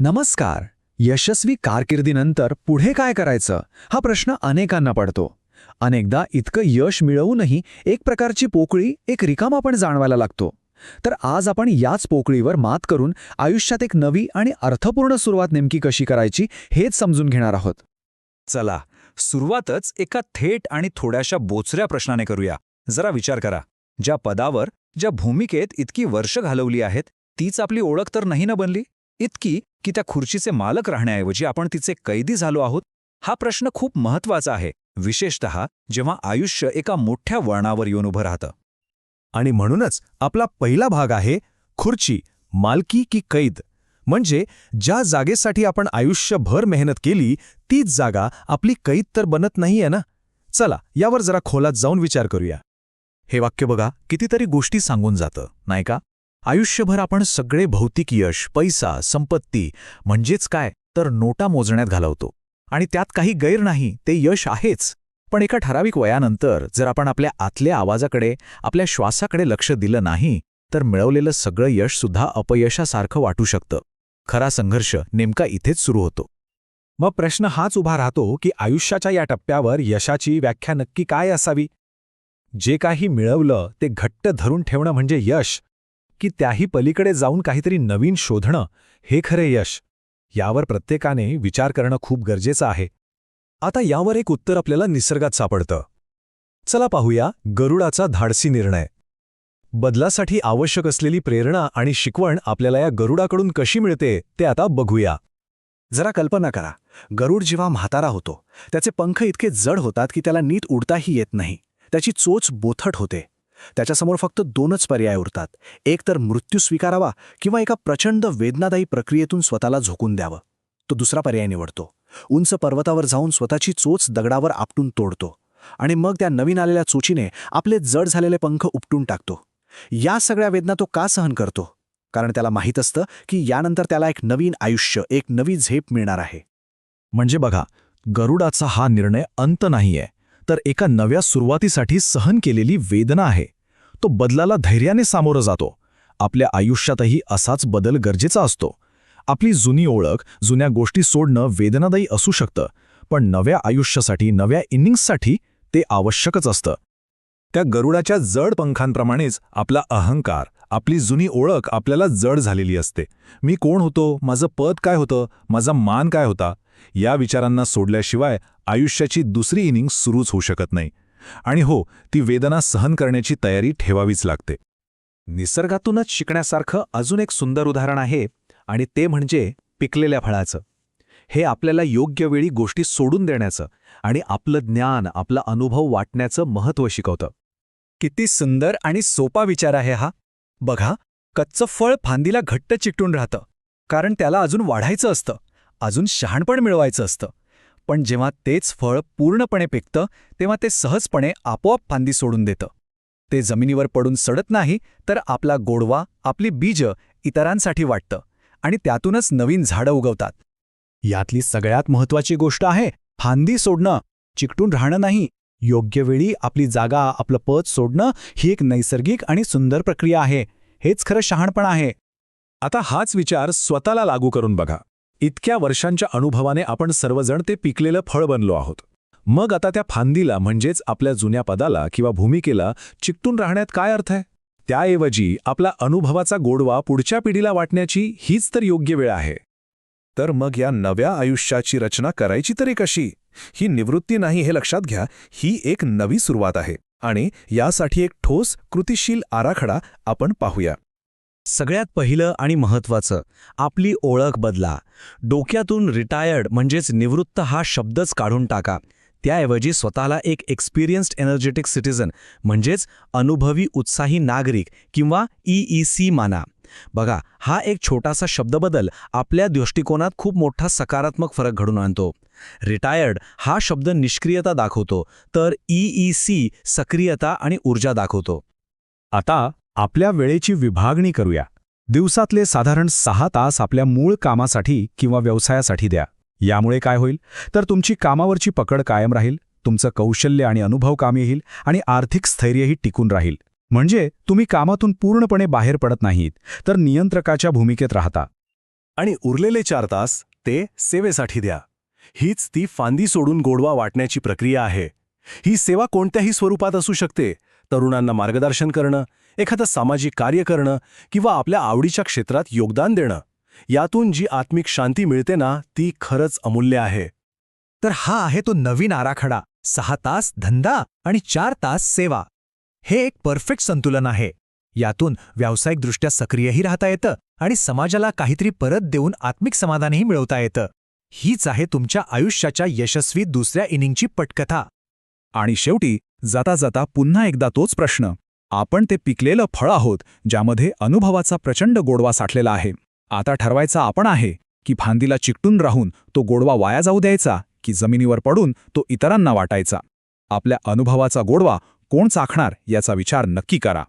नमस्कार. यशस्वी कारकिर्दीनंतर पुढे काय करायचं हा प्रश्न अनेकांना पडतो. अनेकदा इतकं यश मिळवूनही एक प्रकारची पोकळी, एक रिकामापण जाणवायला लागतो. तर आज आपण याच पोकळीवर मात करून आयुष्यात एक नवी आणि अर्थपूर्ण सुरुवात नेमकी कशी करायची हेच समजून घेणार आहोत. चला, सुरुवातच एका थेट आणि थोड्याशा बोचऱ्या प्रश्नाने करूया. जरा विचार करा, ज्या पदावर, ज्या भूमिकेत इतकी वर्ष घालवली आहेत, तीच आपली ओळख तर नाही ना बनली? इतकी की त्या खुर्चीचे मालक राहण्याऐवजी आपण तिचे कैदी झालो आहोत? हा प्रश्न खूप महत्वाचा आहे, विशेषतः जेव्हा आयुष्य एका मोठ्या वळणावर येऊन उभं राहतं. आणि म्हणूनच आपला पहिला भाग आहे खुर्ची, मालकी की कैद. म्हणजे ज्या जागेसाठी आपण आयुष्यभर मेहनत केली तीच जागा आपली कैद तर बनत नाहीये ना. चला, यावर जरा खोलात जाऊन विचार करूया. हे वाक्य बघा, कितीतरी गोष्टी सांगून जातं, नाही का? आयुष्यभर आपण सगळे भौतिक यश, पैसा, संपत्ती म्हणजेच काय तर नोटा मोजण्यात घालवतो. आणि त्यात काही गैर नाही, ते यश आहेच. पण एका ठराविक वयानंतर जर आपण आपल्या आतल्या आवाजाकडे, आपल्या श्वासाकडे लक्ष दिलं नाही, तर मिळवलेलं सगळं यशसुद्धा अपयशासारखं वाटू शकतं. खरा संघर्ष नेमका इथेच सुरू होतो. मग प्रश्न हाच उभा राहतो की आयुष्याच्या या टप्प्यावर यशाची व्याख्या नक्की काय असावी? जे काही मिळवलं ते घट्ट धरून ठेवणं म्हणजे यश, की त्याही पलीकडे जाऊन काहीतरी नवीन शोधणं हे खरे यश? यावर प्रत्येकाने विचार करणं खूप गरजेचं आहे. आता यावर एक उत्तर आपल्याला निसर्गात सापडतं. चला पाहूया गरुडाचा धाडसी निर्णय. बदलासाठी आवश्यक असलेली प्रेरणा आणि शिकवण आपल्याला या गरुडाकडून कशी मिळते ते आता बघूया. जरा कल्पना करा, गरुड जेव्हा म्हातारा होतो, त्याचे पंख इतके जड होतात की त्याला नीट उडताही येत नाही. त्याची चोच बोथट होते. त्याच्यासमोर फक्त दोनच पर्याय उरतात. एक तर मृत्यू स्वीकारावा किंवा एका प्रचंड वेदनादायी प्रक्रियेतून स्वतःला झोकून द्यावं. तो दुसरा पर्याय निवडतो. उंच पर्वतावर जाऊन स्वतःची चोच दगडावर आपटून तोडतो आणि मग त्या नवीन आलेल्या चोचीने आपले जड झालेले पंख उपटून टाकतो. या सगळ्या वेदना तो का सहन करतो? कारण त्याला माहीत असतं की यानंतर त्याला एक नवीन आयुष्य, एक नवी झेप मिळणार आहे. म्हणजे बघा, गरुडाचा हा निर्णय अंत नाहीये, तर एका नव्या सुरुवातीसाठी सहन केलेली वेदना आहे. तो बदलाला धैर्याने सामोरं जातो. आपल्या आयुष्यातही असाच बदल गरजेचा असतो. आपली जुनी ओळख, जुन्या गोष्टी सोडणं वेदनादायी असू शकतं, पण नव्या आयुष्यासाठी, नव्या इनिंग्ससाठी ते आवश्यकच असतं. त्या गरुडाच्या जड पंखांप्रमाणेच आपला अहंकार, आपली जुनी ओळख आपल्याला जड झालेली असते. मी कोण होतो, माझं पद काय होतं, माझा मान काय होता, या विचारांना सोडल्याशिवाय आयुष्याची दुसरी इनिंग्स सुरूच होऊ शकत नाही. आणि हो, ती वेदना सहन करण्याची तयारी ठेवावीच लागते. निसर्गातूनच शिकण्यासारखं अजून एक सुंदर उदाहरण आहे, आणि ते म्हणजे पिकलेल्या फळाचं. हे आपल्याला योग्य वेळी गोष्टी सोडून देण्याचं आणि आपलं ज्ञान, आपला अनुभव वाटण्याचं महत्त्व शिकवतं. किती सुंदर आणि सोपा विचार आहे हा. बघा, कच्चं फळ फांदीला घट्ट चिकटून राहतं, कारण त्याला अजून वाढायचं असतं, अजून शहाणपण मिळवायचं असतं. पण जेव्हा तेच फळ पूर्णपणे पिकतं, तेव्हा ते सहजपणे आपोआप फांदी सोडून देतं. ते जमिनीवर पडून सडत नाही, तर आपला गोडवा, आपली बीजं इतरांसाठी वाटतं आणि त्यातूनच नवीन झाडं उगवतात. यातली सगळ्यात महत्त्वाची गोष्ट आहे फांदी सोडणं, चिकटून राहणं नाही. योग्य वेळी आपली जागा, आपलं पद सोडणं ही एक नैसर्गिक आणि सुंदर प्रक्रिया आहे. हेच खरं शहाणपण आहे. आता हाच विचार स्वतःला लागू करून बघा. इतक्या वर्षांच्या अनुभवाने आपण सर्वजण ते पिकलेलं फळ बनलो आहोत. मग आता त्या फांदीला, म्हणजेच आपल्या जुन्या पदाला किंवा भूमिकेला चिकटून राहण्यात काय अर्थ आहे? त्याऐवजी आपला अनुभवाचा गोडवा पुढच्या पिढीला वाटण्याची हीच तर योग्य वेळ आहे. तर मग या नव्या आयुष्याची रचना करायची तरी कशी? ही निवृत्ती नाही, हे लक्षात घ्या. ही एक नवी सुरुवात आहे आणि यासाठी एक ठोस, कृतिशील आराखडा आपण पाहूया. सगळ्यात पहिलं आणि महत्त्वाचं, आपली ओळख बदला. डोक्यातून रिटायर्ड म्हणजेच निवृत्त हा शब्दच काढून टाका. त्याऐवजी स्वतःला एक एक्सपिरियन्स्ड एनर्जेटिक सिटिझन म्हणजेच अनुभवी उत्साही नागरिक किंवा EEC माना. बघा, हा एक छोटासा शब्दबदल आपल्या दृष्टिकोनात खूप मोठा सकारात्मक फरक घडून आणतो. रिटायर्ड हा शब्द निष्क्रियता दाखवतो, तर EEC सक्रियता आणि ऊर्जा दाखवतो. आता आपल्या वेळेची विभागणी करूया. दिवसातले साधारण 6 तास आपल्या मूळ कामासाठी किंवा व्यवसायासाठी द्या. यामुळे काय होईल तर तुमची कामावरची पकड कायम राहील, तुमचं कौशल्य आणि अनुभव कामी येईल आणि आर्थिक स्थैर्यही टिकून राहील. म्हणजे तुम्ही कामातून पूर्णपणे बाहेर पडत नाहीत, तर नियंत्रकाच्या भूमिकेत राहता. आणि उरलेले 4 तास ते सेवेसाठी द्या. हीच ती फांदी सोडून गोडवा वाटण्याची प्रक्रिया आहे. ही सेवा कोणत्याही स्वरूपात असू शकते. तरुणांना मार्गदर्शन करणं, एखादं सामाजिक कार्य करणं किंवा आपल्या आवडीच्या क्षेत्रात योगदान देणं. यातून जी आत्मिक शांती मिळते ना, ती खरंच अमूल्य आहे. तर हा आहे तो नवीन आराखडा. 6 तास धंदा आणि 4 तास सेवा. हे एक परफेक्ट संतुलन आहे. यातून व्यावसायिकदृष्ट्या सक्रियही राहता येतं आणि समाजाला काहीतरी परत देऊन आत्मिक समाधानही मिळवता येतं. हीच आहे तुमच्या आयुष्याच्या यशस्वी दुसऱ्या इनिंगची पटकथा. आणि शेवटी जाता जाता पुन्हा एकदा तोच प्रश्न. आपण ते पिकलेलं फळ आहोत, ज्यामध्ये अनुभवाचा प्रचंड गोडवा साठलेला आहे. आता ठरवायचा आपण आहे की फांदीला चिकटून राहून तो गोडवा वाया जाऊ द्यायचा, की जमिनीवर पडून तो इतरांना वाटायचा. आपल्या अनुभवाचा गोडवा कोण चाखणार याचा विचार नक्की करा.